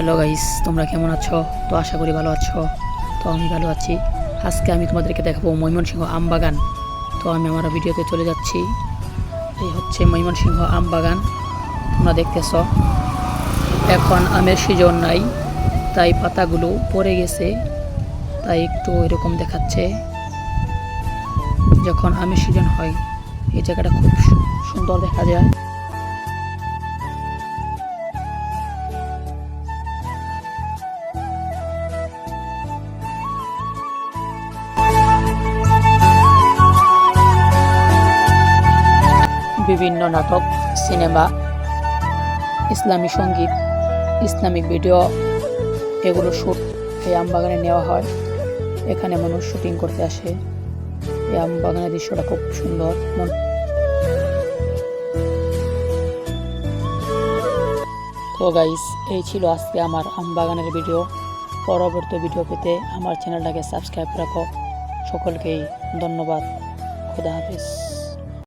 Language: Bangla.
হ্যালো গাইস, তোমরা কেমন আছো? তো আশা করি ভালো আছো। তো আমি ভালো আছি। আজকে আমি তোমাদেরকে দেখাবো ময়মনসিংহ আম বাগান। তো আমি আমার ভিডিওতে চলে যাচ্ছি। এই হচ্ছে ময়মনসিংহ আম বাগান, তোমরা দেখতেছ। এখন আমের সিজন নাই, তাই পাতাগুলো পড়ে গেছে, তাই একটু এরকম দেখাচ্ছে। যখন আমের সিজন হয় এই জায়গাটা খুব সুন্দর দেখা যায়। বিভিন্ন নাটক, সিনেমা, ইসলামী সঙ্গীত, ইসলামিক ভিডিও, এগুলো শ্যুট এই আম বাগানে নেওয়া হয়। এখানে মানুষ শুটিং করতে আসে। এই আম বাগানের দৃশ্যটা খুব সুন্দর। তো গাইস, এই ছিল আজকে আমার আম বাগানের ভিডিও। পরবর্তী ভিডিও পেতে আমার চ্যানেলটাকে সাবস্ক্রাইব রাখো। সকলকেই ধন্যবাদ। খুদা হাফিজ।